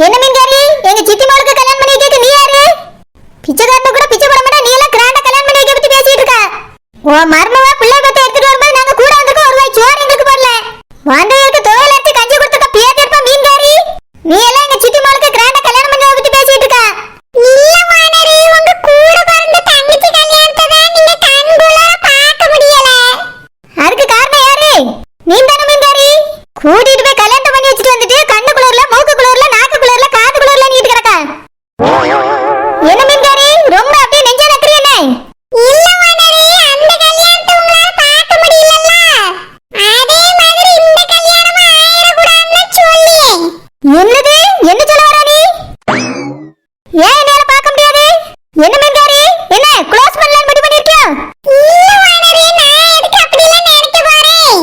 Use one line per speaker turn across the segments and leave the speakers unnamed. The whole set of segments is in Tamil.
என்ன மீன்காரி, எங்க சித்தி மகளுக்கு கல்யாணம் பண்ணி வைக்க நீ யாரு? பிச்சைக்காரனு கூட பிச்சை போட மாட்டா, நீ எல்லாம் கிராண்டா கல்யாணம் பண்ணி வைக்க பத்தி பேசிட்டு இருக்க. ஓ மர்மவா பிள்ளை பத்தி எடுத்துட்டு வரும்போது நாங்க கூட வந்திருக்கோம், ஒரு வாய் சோறு எங்களுக்கு போடல. வந்தவருக்கு துவையல் அரைச்சு கஞ்சி கொடுத்துக்க பேர் எடுப்பா மீன்காரி. நீ எல்லாம் எங்க சித்தி மகளுக்கு கிராண்டா கல்யாணம் பண்ணி பத்தி பேசிட்டு இருக்க. இல்ல வானரே, உங்க கூட பிறந்த தங்கச்சி கல்யாணத்தை தான் நீங்க கண்குள்ளார பார்க்க முடியல. அதுக்கு காரணம் யாரு? நீ தானே மீன்காரி. கூட்டிட்டு போய் கல்யாணம் பண்ணி வச்சிட்டு வந்துட்டு கண்ணு குளிர்ல, மூக்கு குளிர்ல, நாக்கு குளிர்ல, காது குளிர்ல நீட்டு கிடக்க. என்ன மீன்காரி, ரொம்ப அப்படியே நெஞ்ச நக்கறியனே? இல்ல வானரே, அந்த கல்யாணத்தை உங்களால பார்க்க முடியலல்ல, அதே மாதிரி இந்த கல்யாணமா ஆயிர கூடாதுன்னு சொல்லி. என்னது? என்ன சொல்ல வர நீ? ஏன் என்னால பார்க்க முடியாது? என்ன மீன்காரி, என்ன க்ளோஸ் பண்ணலாம்னு முடிவு பண்ணிருக்கியா? இல்ல வானரே, நான் எதுக்கு அப்படி எல்லாம் நினைக்க போறேன்.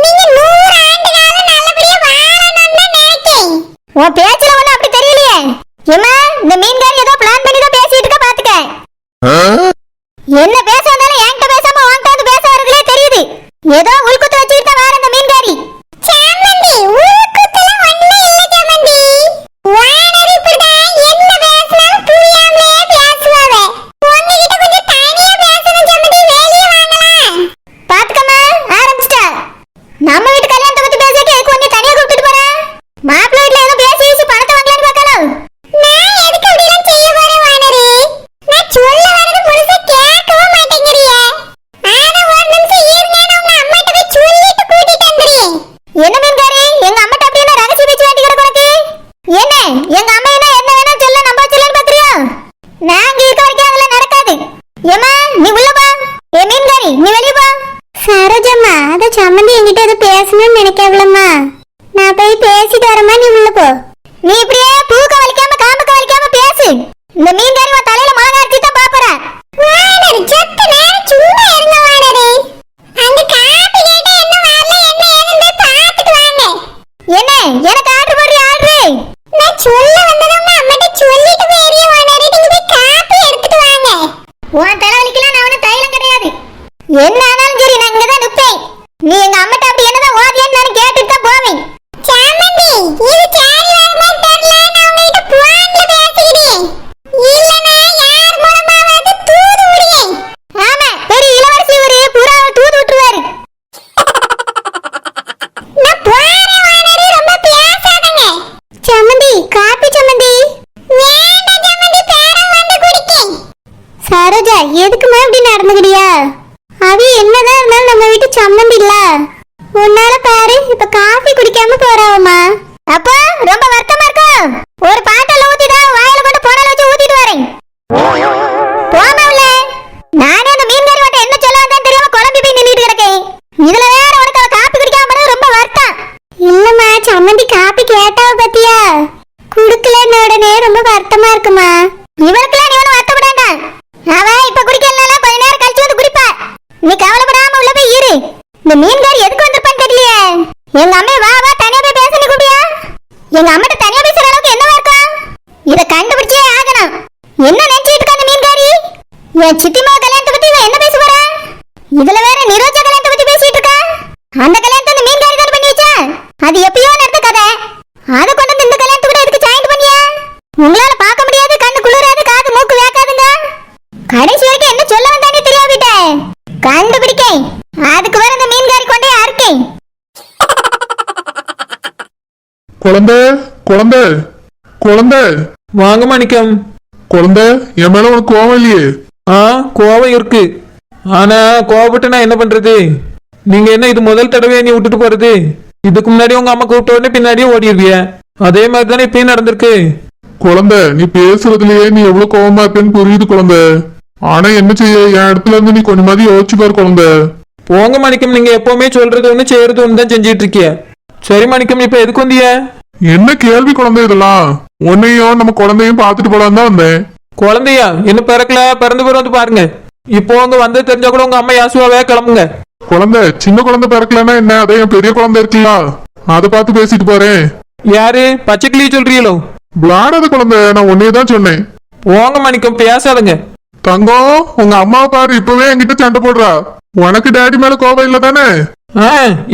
நீங்க 100 ஆண்டு காலம் நல்லபடியா வாழணும்னு தான் நினைக்கிறேன். உன் பேச்சுல ஒண்ணு அப்படி தெரியலையே. ஏமா, இந்த மீன்காரி ஏதோ பிளான் பண்ணி தான் பேசிட்டு இருக்க பாத்துக்க. என்ன பேச வந்தாலும் என்கிட்ட பேசாம உன்கிட்ட வந்து பேச வரதுலயே தெரியுது. ஏதோ உள்குத்து வச்சுக்கிட்டு தான் வார இந்த மீன்காரி. சாமந்தி, உள்குத்துல ஒண்ணு இல்ல சாமந்தி. வானரி இப்படிதான் என்ன பேசினாலும் புரியாமலே பேசுவாவே. உங்ககிட்ட கொஞ்சம் தனியா பேசணும் சாமந்தி, வெளியே வாங்கலாம். பாத்துக்கமா, ஆரம்பிச்சிட்டா. நம்ம வீட்டு கல்யாணத்தை பத்தி பேசிட்டு எதுக்கு கொஞ்சம் தனியா கூப்பிட்டு போற? மாப்பிள்ளை வீட்டுல ஏதோ பேசி பேசி பணத்தை வாங்கலான்னு பார்க்கலாம். நான் எதுக்கு அப்படி எல்லாம் செய்ய போறேன் வானரி? நான் சொல்ல வரது முழுசா கேட்கவே மாட்டேங்கறியே. ஆனா ஒரு நிமிஷம் இருங்க, நான் உங்க அம்மாட்ட போய் சொல்லிட்டு கூட்டிட்டு வந்துறேன். என்ன மீன்காரி, எங்க அம்மாட்ட அப்படி என்ன ரகசிய பேச்சு வேண்டி கிடக்கு உனக்கு? என்ன எங்க அம்மா என்ன வேணா சொல்ல நம்ப சொல்லன்னு பாக்குறியா? நாங்க இருக்க வரைக்கும் அதெல்லாம் நடக்காது. ஏமா, நீ உள்ள போ. ஏ மீன்காரி, நீ வெளிய போ. சரோஜம்மா, அத சம்மந்தி என்கிட்ட ஏதோ பேசணும்னு நினைக்கவளம்மா. நான் போய் பேசிட்டு வரமா, நீ உள்ள போ. நீ இப்படியே பூக்க வலிக்காம காம்புக்க வலிக்காம பேசு. இந்த மீன்காரி உன் தலையில மாங்கா அரைச்சி தான் பாப்பற. வானரி, சத்த நேரம் சும்மா இருங்க வானரி. அந்த காப்பி கேட்ட என்ன வரல, என்ன ஏன்னு பாத்துட்டு வாங்க. என்ன எனக்கு ஆர்டர் போடுற ஆர்டர்? நான் சொல்ல வந்தத உங்க அம்மாட்ட சொல்லிட்டு போயிரியே வானரி, நீங்க போய் காப்பி எடுத்துட்டு வாங்க. உன் தலைவலிக்கலாம் நான் ஒன்னும் தைலம் கிடையாது. என்ன ஆனாலும் சரி, நான் இங்க தான் நிப்பேன். நீ எங்க அம்மாட்ட அப்படி என்னதான் ஓதியன்னு நான் கேட்டுட்டு தான் போவேன். சாமந்தி, இது சாரி வரமா தெரியல, நான் உங்ககிட்ட போன்ல பேசிக்கிறேன். இல்லனா யார் மூலமாவது தூது விடுறேன். ஆமா, பெரிய இளவரசி ஒரு புறாவை தூது விட்டுருவாரு. நான் போறேன் வானரி, ரொம்ப பேசாதங்க. சாமந்தி, காப்பி சாமந்தி. வேண்டாம் சாமந்தி, பேரம் வந்து குடிக்கேன். சரோஜா, எதுக்குமா இப்படி நடந்துக்கிறியா? அது என்னதான் இருந்தாலும் நம்ம வீட்டு சம்மந்தி இல்ல. உன்னால பாரு, இப்ப காஃபி குடிக்காம போறாவமா. அப்போ ரொம்ப வருத்தமா இருக்கும். ஒரு பாட்டில் ஊத்திதான் வாயில கொண்டு போனல வச்சு ஊத்திட்டு வரேன். போமாவுல, நானே அந்த மீன்காரி வட்ட என்ன சொல்ல வந்தேன்னு தெரியாம குழம்பி போய் நின்னுட்டு கிடக்கேன். இதுல வேற உனக்கு அவ காப்பி குடிக்காம போனது ரொம்ப வருத்தம். இல்லம்மா, சம்மந்தி காப்பி கேட்டாவ பத்தியா? குடுக்கலன்னு உடனே ரொம்ப வருத்தமா இருக்குமா. இவளுக்குலாம் நீ ஒன்னும் வருத்தப்பட வேண்டாம். அவ இப்ப குடிக்கலனால கொஞ்ச நேரம் கழிச்சு வந்து குடிப்பா. நீ கவலைப்படாம உள்ள போய் இரு. இந்த மீன்காரி எதுக்கு வந்திருப்பான்னு தெரியலையே. எங்க அம்மா வா வா தனியா போய் பேசணும் கூப்பியா? எங்க அம்மாட்ட தனியா பேசுற அளவுக்கு என்னவா இருக்கும்? இத கண்டுபிடிச்சே ஆகணும். என்ன நினைச்சிட்டு இருக்க அந்த மீன்காரி? என் சித்திமா கல்யாணத்தை பத்தி இவ என்ன பேச போறா? இதுல வேற நிரோஜா கல்யாணத்தை பத்தி பேசிட்டு இருக்கா. அந்த கல்யாணத்தை அந்த மீன்காரி தான் பண்ணி வச்சா. அது எப்பயோ நடந்த கதை. அத கொண்டு வந்து இந்த கல்யாணத்தை கூட எதுக்கு ஜாயின் பண்ணியா? உங்களால பார்க்க முடியாது, கண்ணு குளிராது, காது மூக்கு வேக்காதுங்க. கடைசி வரைக்கும் என்ன சொல்ல வந்தானே தெரியாவிட்ட கண்டுபிடிக்கேன். அதுக்கு வர இந்த மீன்காரி கொண்டே அறுக்கேன்.
குழந்தை குழந்தை குழந்தை,
வாங்க மாணிக்கம்.
குழந்தை, என் மேல உனக்கு கோவம் இல்லையே?
கோவம் இருக்கு. ஆனா கோவப்பட்டு நான் என்ன பண்றது? நீங்க என்ன இது முதல் தடவையா நீ விட்டுட்டு போறது? இதுக்கு முன்னாடி உங்க அம்மா கூப்பிட்ட உடனே பின்னாடியே ஓடிடுவிய. அதே மாதிரி தானே இப்பயும் நடந்திருக்கு.
குழந்தை, நீ பேசுறதுலயே நீ எவ்வளவு கோவமா இருக்குன்னு புரியுது குழந்தை. ஆனா என்ன செய்ய, என் இடத்துல இருந்து நீ கொஞ்சமாதிரி யோசிச்சு பாரு குழந்தை.
போங்க மாணிக்கம், நீங்க எப்பவுமே சொல்றது ஒண்ணு செய்யறது ஒண்ணு தான் செஞ்சிட்டு இருக்கிய. சரி மாணிக்கம், இப்ப எதுக்கு வந்திய?
என்ன கேள்வி குழந்தை இதெல்லாம்? உன்னையும் நம்ம குழந்தையும் பாத்துட்டு போலான்னு தான் வந்தேன்.
குழந்தையா? என்ன பிறக்கல, பிறந்து பேர் வந்து பாருங்க. இப்போ உங்க வந்து தெரிஞ்சா கூட உங்க அம்மா யாசுவாவே கிளம்புங்க.
குழந்தை, சின்ன குழந்தை பிறக்கலன்னா என்ன, அதே என் பெரிய குழந்தை இருக்கலாம், அதை பார்த்து பேசிட்டு போறேன்.
யாரு பச்சை கிளிய சொல்றீங்களோ?
விளாடாத குழந்தை, நான் உன்னையதான் சொன்னேன்.
போங்க மாணிக்கம், பேசாதுங்க.
தங்கம், உங்க அம்மாவை பாரு, இப்பவே என்கிட்ட சண்டை போடுறா. உனக்கு டாடி மேல கோபம் இல்ல தானே?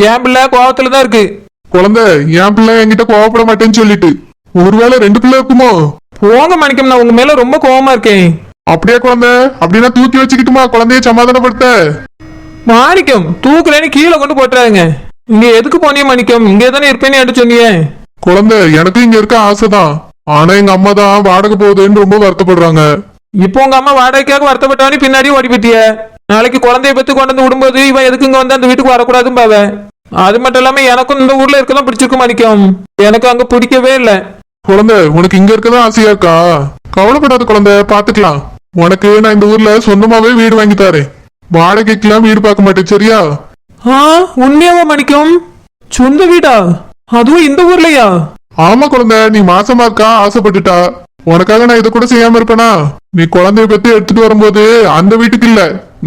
என் பிள்ளை கோவத்துலதான் இருக்கு.
குழந்தை, என் பிள்ளை என்கிட்ட கோவப்பட மாட்டேன்னு சொல்லிட்டு ஒருவேளை 2 பிள்ளை இருக்குமோ?
போங்க மாணிக்கம், நான் உங்க மேல ரொம்ப கோவமா இருக்கேன்.
அப்படியே குழந்தை? அப்படின்னா தூக்கி வச்சுக்கிட்டுமா குழந்தைய சமாதானப்படுத்த?
மாணிக்கம், தூக்குறேன்னு கீழே கொண்டு போட்டுறாங்க. இங்க எதுக்கு போனிய மாணிக்கம்? இங்கே தானே இருப்பேன்னு என்கிட்ட சொன்னீங்க.
குழந்தை, எனக்கு இங்க இருக்க ஆசைதான். ஆனா எங்க அம்மா தான் வாடகை போகுதுன்னு ரொம்ப வருத்தப்படுறாங்க.
இப்போ உங்க அம்மா வாடகைக்காக வருத்தப்பட்டவனே பின்னாடி ஓடி போயிட்டிய. நாளைக்கு குழந்தைய பத்தி கொண்டு வந்து விடும்போது இவன் எதுக்கு இங்க வந்து அந்த வீட்டுக்கு வரக்கூடாதுன்னு பாவ. அது மட்டும் இல்லாம எனக்கும் இந்த ஊர்ல இருக்கலாம் பிடிச்சிருக்கு மாணிக்கம். எனக்கு அங்க பிடிக்கவே இல்லை.
குழந்தை, உனக்கு இங்க இருக்கதான் ஆசையா இருக்கா? கவலைப்படாத குழந்தை, பாத்துக்கலாம். உனக்கு நான் இந்த ஊர்ல சொந்தமாவே வீடு வாங்கி தரேன். வாடகைக்கெல்லாம் வீடு பார்க்க மாட்டேன், சரியா?
உண்மையாவா மாணிக்கம்? சொந்த வீடா? அதுவும் இந்த ஊர்லயா?
ஆமா குழந்தை, நீ மாசமா இருக்கா, ஆசைப்பட்டுட்டா. உனக்காக நான் இதை கூட செய்யாம இருப்பேனா? நீ குழந்தைய பத்தி எடுத்துட்டு வரும்போது அந்த வீட்டுக்கு இல்ல,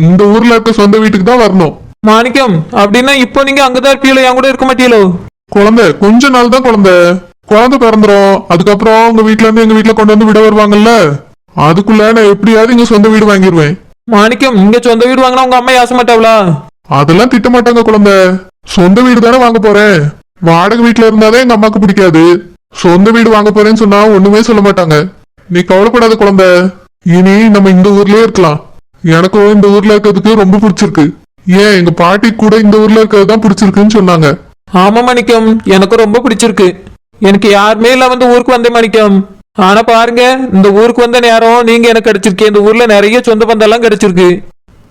இந்த ஊர்ல இருக்க சொந்த வீட்டுக்கு தான் வரணும்.
மாணிக்கம், அப்படின்னா இப்போ நீங்க அங்கதான் இருப்பீங்களோ, என் கூட இருக்க மாட்டீங்களோ?
குழந்தை, கொஞ்ச நாள் தான் குழந்தை. குழந்தை பிறந்துரும். அதுக்கப்புறம் உங்க வீட்டுல இருந்து எங்க வீட்டுல கொண்டு வந்து விட வருவாங்கல்ல, அதுக்குள்ள நான் எப்படியாவது இங்க சொந்த வீடு வாங்கிடுவேன்.
மாணிக்கம், இங்க சொந்த வீடு வாங்கினா உங்க அம்மா ஆசை மாட்டாவளா?
அதெல்லாம் திட்ட மாட்டாங்க குழந்தை. சொந்த வீடு தானே வாங்க போறேன். வாடகை வீட்டுல இருந்தாலே எங்க அம்மாக்கு பிடிக்காது. சொந்த வீடு வாங்க போறேன்னு சொன்னா ஒண்ணுமே சொல்ல மாட்டாங்க. நீ கவலைப்படாத குழந்தை. இனி நம்ம இந்த ஊர்லயே இருக்கலாம். எனக்கும் இந்த ஊர்ல இருக்கிறதுக்கு ரொம்ப பிடிச்சிருக்கு. ஏன் எங்க பாட்டி கூட இந்த ஊர்ல இருக்கிறது தான் பிடிச்சிருக்குன்னு சொன்னாங்க.
ஆமா மாணிக்கம், எனக்கு ரொம்ப பிடிச்சிருக்கு. எனக்கு யாருமே இல்ல வந்து ஊருக்கு வந்தேன் மாணிக்கம். ஆனா பாருங்க, இந்த ஊருக்கு வந்த நேரம் நீங்க எனக்கு கிடைச்சிருக்கேன். இந்த ஊர்ல நிறைய சொந்த பந்தம் எல்லாம் கிடைச்சிருக்கு.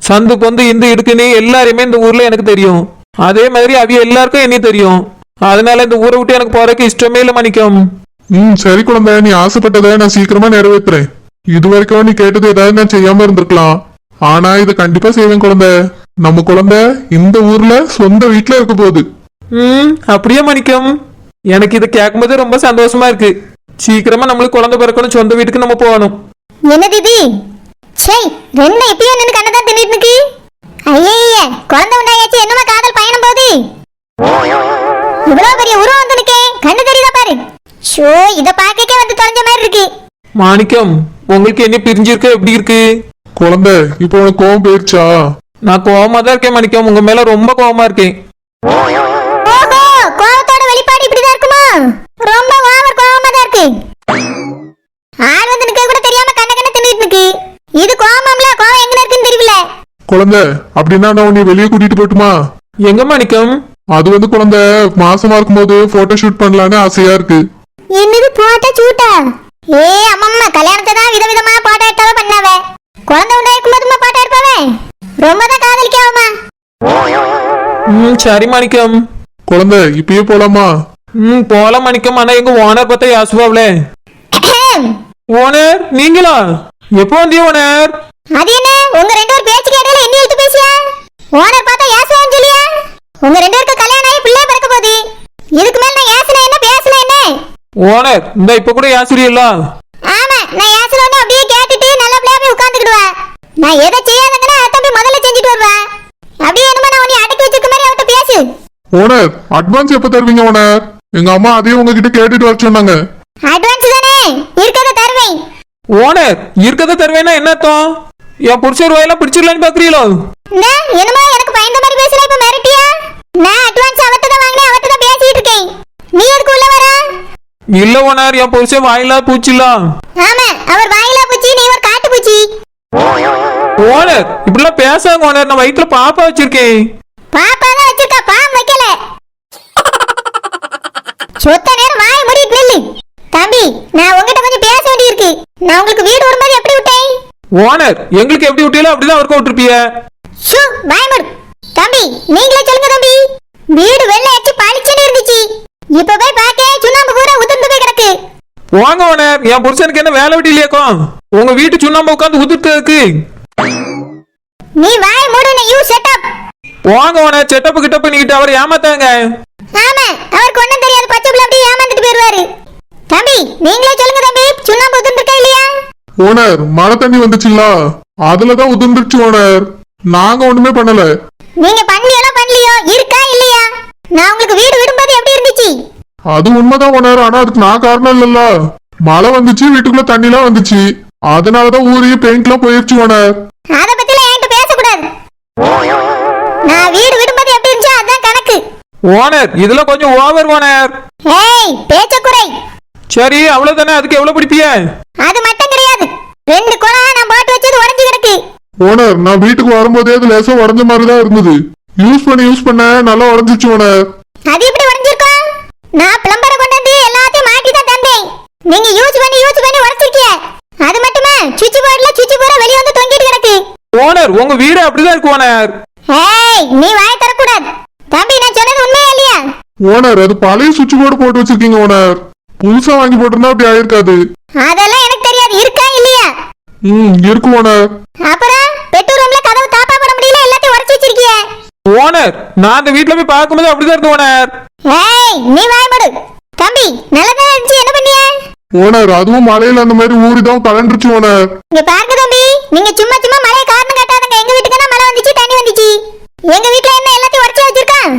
சந்து பொந்து இந்த இடுக்குன்னு எல்லாருமே இந்த ஊர்ல எனக்கு தெரியும். அதே மாதிரி அவிய எல்லாருக்கும் என்ன தெரியும். அதனால இந்த ஊரை விட்டு எனக்கு போறதுக்கு இஷ்டமே இல்லை மாணிக்கம்.
சரி குழந்தை, நீ ஆசைப்பட்டதை நான் சீக்கிரமா நிறைவேற்றுறேன். இது வரைக்கும் நீ கேட்டது ஏதாவது நான் செய்யாம இருந்திருக்கலாம். ஆனா இதை கண்டிப்பா செய்வேன் குழந்தை. நம்ம குழந்தை இந்த ஊர்ல சொந்த வீட்டுல இருக்க போகுது.
அப்படியே மாணிக்கம், எனக்கு இதை கேட்கும்போது ரொம்ப சந்தோஷமா இருக்கு. சீக்கிரமா நம்மளுக்கு குழந்தை பிறக்கணும், சொந்த வீட்டுக்கு நம்ம போகணும்.
என்ன தீதி? சரி, ரெண்டு எப்பயோ நின்று கண்ணதான் தின்னுட்டு இருக்கு. ஐய, குழந்தை உண்டாயாச்சு, என்னமா காதல் பயணம் போகுது. இவ்வளவு பெரிய உருவம் வந்து நிக்கே, கண்ணு தெரியுதா பாரு. ஷோ, இத பாக்கவே வந்து தொலைஞ்ச மாதிரி இருக்கு.
மாணிக்கம், உங்களுக்கு என்ன பிரிஞ்சிருக்க? எப்படி இருக்கு
குழந்தை? இப்போ உனக்கு கோவம் போயிருச்சா?
நான் கோவமா தான் இருக்கேன் மாணிக்கம், உங்க மேல ரொம்ப கோவமா இருக்கேன்.
ஓஹோ, கோவத்தோட வெளிப்பாடு இப்படிதான் இருக்குமா? ரொம்ப ஓவர் கோவமா தான் இருக்கு. ஆள் வந்து நிக்க கூட தெரியாம கண்ண கண்ண தின்னுட்டு இருக்கு. இது கோவம்ல, கோவம் எங்க இருக்குன்னு தெரியல.
குழந்தை, அப்படின்னா நான் உன்னை வெளியே கூட்டிட்டு போட்டுமா?
எங்க மாணிக்கம்?
அது வந்து குழந்தை, மாசமா இருக்கும்போது போட்டோ ஷூட் பண்ணலான்னு ஆசையா இருக்கு.
என்னது போட்டோ ஷூட்டா? அம்மம்மா, கல்யாணத்தை தான் விதவிதமா போட்டோ எடுத்தாவே பண்ணாவ. குழந்தை உண்டாயிருக்கும் போதுமா போட்டோ எடுப்பாவே? ரொம்ப தான் காதலிக்காவமா.
சரி மாணிக்கம்.
குழந்தை, இப்பயே போலாமா?
போலாம் மாணிக்கம். ஆனா எங்க ஓனர் பார்த்தா யாசுவாவிலே. ஓனர் நீங்களா? எப்போ வந்தியா ஓனர்?
அது என்ன, உங்க ரெண்டு பேர் பேச்சு கேட்டல என்ன எழுத்து பேசியா? ஓனர் பார்த்தா யாசுவான்னு சொல்லியா? உங்க ரெண்டு பேருக்கு கல்யாணம் ஆகி பிள்ளை பிறக்க போகுது. இதுக்கு மேல நான் யாசுனா என்ன, பேசல என்ன?
ஓனர், இந்த இப்ப கூட யாசுறீங்களா?
ஆமா, நான் யாசுறோன்னு அப்படியே கேட்டுட்டு நல்ல பிள்ளையா போய் உட்கார்ந்துக்கிடுவேன். நான் எதை செய்யாதங்கன்னா தம்பி முதல்ல செஞ்சுட்டு வருவேன். அப்படியே என்னமா நான் உன்னை அடக்கி வச்சிருக்க மாதிரி அவட்ட பேசு.
ஓனர், அட்வான்ஸ் எப்ப தருவீங்க ஓனர்? எங்க அம்மா அதையும் உங்ககிட்ட கேட்டுட்டு வர சொன்னாங்க.
அட்வான்ஸ் தானே, இருக்கத தருவேன்.
ஓனர், இருக்கத தருவேன்னா என்ன அர்த்தம்? என் புடிச்ச ரூபாயெல்லாம் பிடிச்சிடலான்னு பாக்குறீங்களோ?
என்னமா எனக்கு பயந்த மாதிரி பேசுற, இப்ப மிரட்டியா? நான் அட்வான்ஸ் அவட்ட தான் வாங்கினேன், அவட்ட தான் பேசிட்டு இருக்கேன். நீ எதுக்கு உள்ள வர?
இல்ல ஓனர், என் புருஷன் வாயிலா பூச்சில.
ஆமா, அவர் வாயிலா பூச்சி, நீ ஒரு காட்டு பூச்சி.
ஓனர், இப்படிலாம் பேசாங்க ஓனர். நான் வயிற்றுல பாப்பா வச்சிருக்கேன்.
பாப்பா தான் வச்சிருக்கா, பாம் வைக்கல. சொத்த நேரம் வாய மூடிட்டு நில்லு. தம்பி, நான் உங்ககிட்ட கொஞ்சம் பேச வேண்டியிருக்கு. நான் உங்களுக்கு வீடு வரும்போது எப்படி விட்டேன்?
ஓனர், எங்களுக்கு எப்படி விட்டீங்களோ அப்படிதான் அவருக்கு விட்டுருப்பிய.
ஷூ, வாய மூடு. தம்பி, நீங்களே சொல்லுங்க தம்பி. வீடு வெள்ளை அடிச்சு பளிச்சுன்னு இருந்துச்சு. இப்ப போய் பாக்க சுண்ணாம்பு பூரா உதிர்ந்து போய் கிடக்கு.
வாங்க ஓனர், என் புருஷனுக்கு என்ன வேலை விட்டு இல்லையாக்கும்? உங்க வீட்டு சுண்ணாம்பு உட்காந்து உதிர்க்கு.
நீ வாய மூடுன, யூ ஷட் அப்.
வாங்க ஓனர், செட்டப்பு கிட்ட பண்ணிக்கிட்டு அவர் ஏமாத்தாங்க.
ஆமா, அவருக்கு ஒண்ணும் தெரியாது, பச்சை பிள்ளை அப்படியே ஏமாந்துட்டு போயிருவாரு. தம்பி, நீங்களே சொல்லுங்க தம்பி, சுண்ணாம்பு உதிர்ந்துருக்கா இல்லையா?
ஓனர், மழை தண்ணி வந்துச்சுங்களா, அதுலதான் உதிர்ந்துருச்சு ஓனர். நாங்க ஒண்ணுமே பண்ணல.
நீங்க பண்ணலையோ பண்ணலையோ, இருக்கா இல்லையா? நான் உங்களுக்கு வீடு விடும்போது எப்படி இருந்துச்சு?
அது உண்மைதான் ஓனர். ஆனா அதுக்கு நான் காரணம் இல்லல்ல. மழை வந்துச்சு, வீட்டுக்குள்ள தண்ணி எல்லாம் வந்துச்சு. அதனாலதான் ஊரையே பெயிண்ட் எல்லாம் போயிருச்சு ஓனர்.
அத பத்தி என்கிட்ட பேசக்கூடாது. நான் வீடு விடும்போது எப்படி இருந்துச்சு அதான் கணக்கு.
ஓனர், இதுல கொஞ்சம் ஓவர் ஓனர்.
ஏய், பேச்ச குறை.
சரி அவ்வளவுதானே, அதுக்கு எவ்வளவு பிடிப்பிய?
அது மட்டும் கிடையாது, 2 குடம் நான் போட்டு வச்சது உடைஞ்சு கிடக்கு.
ஓனர், நான் வீட்டுக்கு வரும்போதே அது லேசா உடஞ்ச மாதிரி தான் இருந்தது. யூஸ் பண்ண நல்லா உடஞ்சிச்சு ஓனர்.
அது எப்படி உடைஞ்சிருக்கும்? நான் பிளம்பரை கொண்டு வந்து எல்லாத்தையும் மாட்டி தான் தந்தேன். நீங்க யூஸ் பண்ணி உடைச்சிருக்கீங்க. அது மட்டுமே சுவிட்ச் போர்டுல சுவிட்ச் பூரா வெளிய வந்து தொங்கிட்டு கிடக்கு.
ஓனர், உங்க வீடு அப்படிதான் இருக்கு ஓனர்.
ஏய், நீ வாய் தரக்கூடாது. தம்பி, நான் சொன்னது உண்மையா இல்லையா?
ஓனர், அது பழைய சுவிட்ச் போர்டு போட்டு வச்சிருக்கீங்க ஓனர். புதுசா வாங்கி போட்டிருந்தா அப்படி ஆயிருக்காது.
அதெல்லாம் எனக்கு தெரியாது, இருக்கா இல்லையா?
இருக்கு ஓனர்.
அப்புறம் பெட்ரூம் ரூம்ல கதவு தாப்பா போட முடியல, எல்லாத்தையும் உடைச்சு வச்சிருக்கீங்க.
ஓனர், நான் அந்த வீட்ல போய் பார்க்கும்போது அப்படிதான் இருக்கு ஓனர்.
ஏய், நீ வாய் மூடு. தம்பி, நல்லதா இருந்துச்சு, என்ன பண்ணிய?
ஓனர், அதுவும் மழையில அந்த மாதிரி ஊறிதான் கலண்டுருச்சு ஓனர்.
இங்க பாருங்க தம்பி, நீங்க சும்மா மழைய காரணம் காட்டாதங்க. எங்க வீட்டுக்கு மழை வந்துச்சு, தண்ணி வந்துச்சு. எங்க வீட்ல என்ன எல்லாத்தையும் உடைச்சு வச்சிருக்கான்?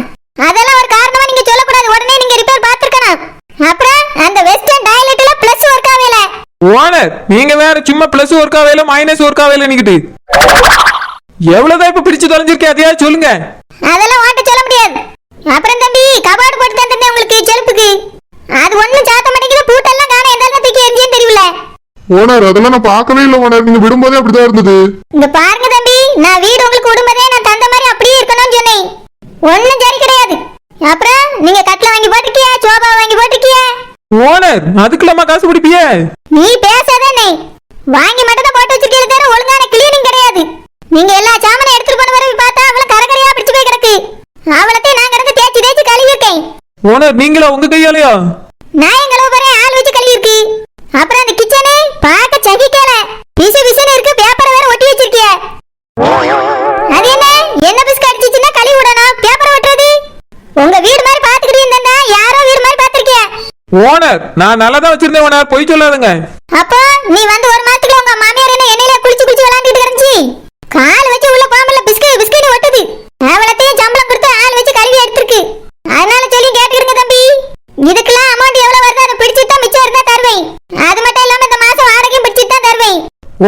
அதெல்லாம் ஒரு காரணமா நீங்க சொல்லக்கூடாது. உடனே நீங்க ரிப்பேர் பார்த்திருக்கணும். அப்புறம் அந்த வெஸ்டர்ன் டாய்லெட்ல பிளஸ் ஒர்க் ஆகல.
ஓனர், நீங்க வேற சும்மா பிளஸ் ஒர்க் ஆகல மைனஸ் ஒர்க் ஆகல நிக்கிட்டு. எவ்வளவுதான் இப்ப பிடிச்சு தொலைஞ்சிருக்கே, அதையா சொல்லுங்க.
அதெல்லாம் வாட்ட சொல்ல முடியாது. அப்புறம் தம்பி, கபார்டு போட்டு தந்தேன் உங்களுக்கு செருப்புக்கு. அது ஒண்ணும் சாத்த மாட்டேங்குது, பூட்டெல்லாம் காண எந்தால தூக்கி எரிஞ்சேன்னு தெரியல.
ஓனர், அதெல்லாம் நான் பார்க்கவே இல்லை ஓனர். நீங்க விடும்போதே அப்படிதான் இருந்தது.
இந்த பாருங்க தம்பி, நான் வீடு உங்களுக்கு விடும்போதே நான் தந்த மாதிரி அப்படியே இருக்கணும்னு சொன்னேன். ஒண்ணும் சரி கிடையாது. அப்புறம் நீங்க கட்டில வாங்கி போட்டுக்கிய, சோபா வாங்கி போட்டுக்கிய.
ஓனர், அதுக்குலாமா காசு பிடிப்பிய?
நீ பேசாதே. வாங்கி மட்டும் தான் போட்டு வச்சிருக்கீங்க, தவிர ஒழுங்கான கிளீனிங் கிடையாது. நீங்க எல்லா சாமானும் எடுத்துட்டு போன பிறகு பார்த்தா அவள கரகரையா பிடிச்சு போய் கிடக்கு. அவளத்தையும் நான் கிடந்து தேய்ச்சி கழுவி இருக்கேன்.
ஓனர், நீங்களா உங்க கையாலையா?
நான் எங்களவு போறேன், ஆள் வச்சு கழுவி இருக்கு. அப்புறம் அந்த கிச்சனே பார்க்க சகிக்கல, பிசுன்னு இருக்கு. பேப்பரை வேற ஒட்டி வச்சிருக்கிய. அது என்ன பிஸ்கு அடிச்சிச்சுன்னா கழுவி விடணும், பேப்பரை ஒட்டுறது. உங்க வீடு மாதிரி பாத்துக்கிட்டு இருந்தா யாரோ வீடு மாதிரி பாத்திருக்கிய.
ஓனர், நான் நல்லா தான் வச்சிருந்தேன் ஓனர், போய் சொல்லாதுங்க.
அப்போ நீ வந்து ஒரு மாசத்துக்கு உங்க மாமியார் என்ன எண்ணெயில குளிச்சு விளையாண்டுட்டு கிடந்துச்சு. கால் வச்சு உள்ள போகல, பிஸ்கட் ஒட்டுது. அவளத்தையும் சம்பளம் கொடுத்து ஆள் வச்சு கழுவி எடுத்துருக்கு. அதனால சொல்லி கேட்டுக்கிடுங்க தம்பி. இதுக்கெல்லாம் அமௌண்ட் எவ்வளவு வருது அதை பிடிச்சிட்டு தான் மிச்சம் இருந்தா தருவேன். அது மட்டும் இல்லாம இந்த மாசம் வாடகையும் பிடிச்சிட்டு தான் தருவேன்.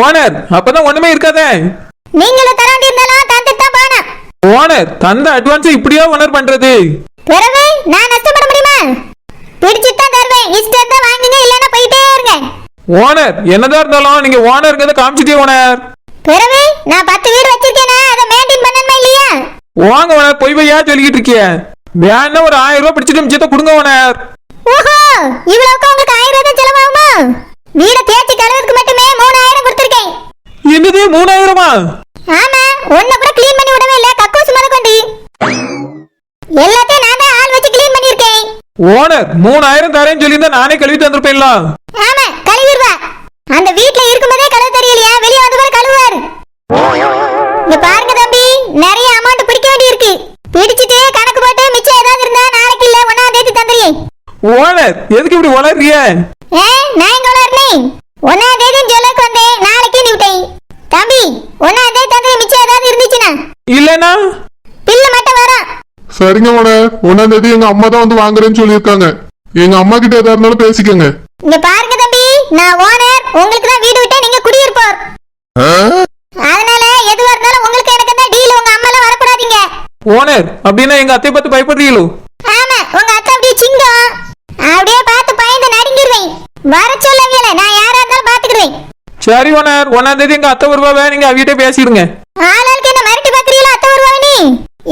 ஓனர், அப்பதான் ஒண்ணுமே இருக்காதே.
நீங்களும் தர வேண்டியிருந்தாலும் தந்துட்டு தான் போனோம்.
ஓனர், தந்த அட்வான்ஸ் இப்படியா ஓனர் பண்றது?
பிறகு நான் நஷ்டப்பட முடியுமா? பிடிச்சிட்டு தான் தருவேன். இஷ்டம் தான் வாங்குங்க, இல்லைன்னா போயிட்டே இருங்க.
ஓனர், என்னதான் இருந்தாலும் நீங்க ஓனருக்கு காமிச்சிட்டே ஓனர்.
பிறகு நான் 10 வீடு வச்சிருக்கேனா, அதை மெயின்டைன் பண்ணணுமா இல்லையா?
வாங்க ஓனர், போய் பையா சொல்லிக்கிட்டு இருக்கிய. வேணா ஒரு 1000 ரூபாய் பிடிச்சிட்டு மிச்சத்தை கொடுங்க ஓனர்.
ஓஹோ, இவ்வளவுக்கு உங்களுக்கு 1000 ரூபாய் செலவாகுமா? வீட தேய்ச்சி கழுவுறதுக்கு மட்டுமே 3000 கொடுத்திருக்கேன்.
என்னது 3000-ஆ?
ஆமா, ஒண்ணு கூட க்ளீன் பண்ணி விடவே இல்ல, கக்கூஸ் முதற்கொண்டு எல்லாத்தையும் நான் தான் ஆள் வச்சு க்ளீன் பண்ணிருக்கேன்.
ஓனர், 3000 தரேன்னு சொல்லியிருந்தா நானே கழுவி தந்திருப்பேன்ல.
ஆமா, கழுவிடுவா. அந்த வீட்ல இருக்கும்போதே கழுவ தெரியலையா? வெளிய வந்து கூட கழுவுவாரு. இங்க பாருங்க தம்பி, நிறைய அமௌண்ட் பிடிக்க வேண்டி இருக்கு. பிடிச்சிட்டு கணக்கு போட்டு மிச்சம் ஏதாவது இருந்தா நாளைக்கு இல்ல 1ஆம் தேதி தந்துறேன்.
ஓனர், எதுக்கு இப்படி வளர்றிய?
நான் இங்க வளர்றேன். 1ஆம் தேதி சொல்லுக்கு வந்தேன், நாளைக்கு நிவிட்டேன். தம்பி, 1ஆம் தேதி தந்துறேன். மிச்சம் ஏதாவது இருந்துச்சுன்னா
இல்லனா
பில்லு மட்டும் வரும்.
சரிங்க ஓனர், 1ஆம் தேதி எங்க அம்மா தான் வந்து வாங்குறேன்னு சொல்லியிருக்காங்க. எங்க அம்மா கிட்ட எதா இருந்தாலும் பேசிக்கங்க.
இங்க பாருங்க தம்பி, நான் ஓனர், உங்களுக்கு தான் வீடு விட்டு நீங்க குடியிருப்போர். அதனால எதுவா இருந்தாலும் உங்களுக்கு எனக்கு தான் டீல். உங்க அம்மா எல்லாம் வரக்கூடாதீங்க.
ஓனர், அப்படின்னா எங்க அத்தை பார்த்து பயப்படுறீங்களோ?
ஆமா, உங்க அத்தை அப்படியே சிங்கம். அப்படியே பார்த்து பயந்து நடுங்கிடுவேன். வர சொல்லுவீங்களே, நான் யாரா இருந்தாலும் பாத்துக்கிடுவேன்.
சரி ஓனர், 1ஆம் தேதி எங்க அத்தை வருவாவே, நீங்க அவகிட்ட பேசிடுங்க.
ஆளாளுக்கு என்ன மிரட்டி பாக்குறீங்களா? அத்தை வருவாங்க. நீ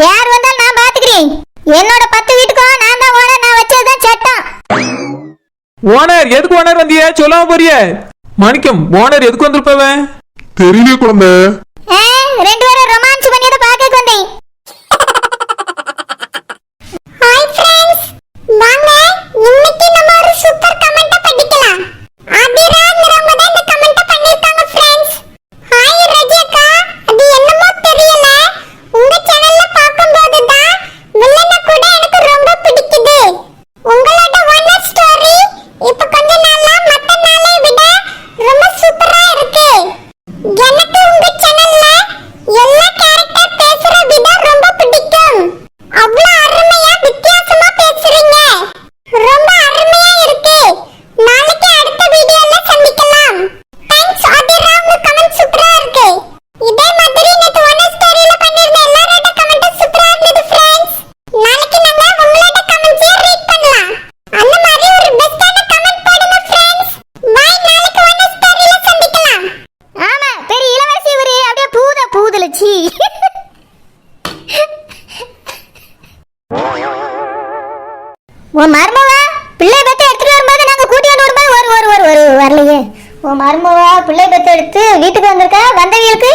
யார் வந்தாலும் நான் பாத்துக்கிறேன். என்னோட 10 வீட்டுக்கும் நான் தான் ஓனர், நான் வச்சதுதான் சட்டம்.
ஓனர், எதுக்கு ஓனர் வந்திய? சொல்லாம போறிய? மணிக்கம், ஓனர் எதுக்கு வந்திருப்பவ?
தெரியல குழந்தை.
2 பேரும் ரொமான்ஸ் பண்ணியத பார்க்க வந்தேன். ஹாய் फ्रेंड्स, வாங்க இன்னைக்கு நம்ம ஒரு சூப்பர் கமெண்ட் படிக்கலாம். ஆதிராங்கிறவங்க தான் இந்த கமெண்ட் பண்ணிருக்காங்க फ्रेंड्स. ஹாய் ரஜிகா, அது என்னமோ தெரியல, உங்க சேனல்ல பாக்கும்போது தான் வில்லனை கூட எனக்கு ரொம்ப பிடிக்குது. உங்களோட ஒன் ஸ்டோரி இப்ப கொஞ்ச நாளா மத்த நாளை விட ரொம்ப சூப்பரா இருக்கு. எனக்கு உங்க சேனல்ல எல்லா கேரக்டர் பேசுற விதம் ரொம்ப பிடிக்கும். அவ்வளவு அருமையா வித்தியாசமா பேசுறீங்க. ரொம்ப அருமையா இருக்கு. நாளைக்கு அடுத்த வீடியோல சந்திக்கலாம். தேங்க்ஸ் ஆதிரா, உங்க கமெண்ட் சூப்பரா இருக்கு. இதே மாதிரி நேத்து ஒன் ஸ்டோரியில பண்ணிருந்த எல்லாரோட கமெண்ட் சூப்பரா இருந்தது फ्रेंड्स. நாளைக்கு நாங்க உங்களோட கமெண்ட்ஸை ரீட் பண்ணலாம். அந்த மாதிரி ஒரு பெஸ்டான கமெண்ட் வந்தவங்களுக்கு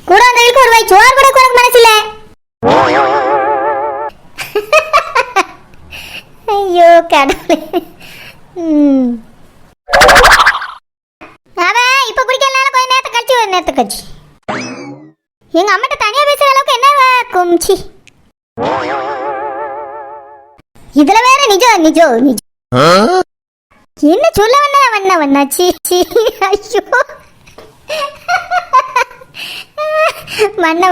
கூட வந்தவங்களுக்கு ஒரு வாய் சோறு கூட உனக்கு மனசு இல்ல. ஐயோ கடவுளே. அவன் இப்ப குடிக்கலாம் கொஞ்ச நேரத்தை கழிச்சு ஒரு நேரத்தை கழிச்சு எங்க அம்மாட்ட தனியா பேசுற அளவுக்கு என்ன கும்ச்சி. இதுல வேற நிஜம் நிஜம் நிஜம் என்ன சொல்ல வண்ணாச்சி. ஐயோ வண்ண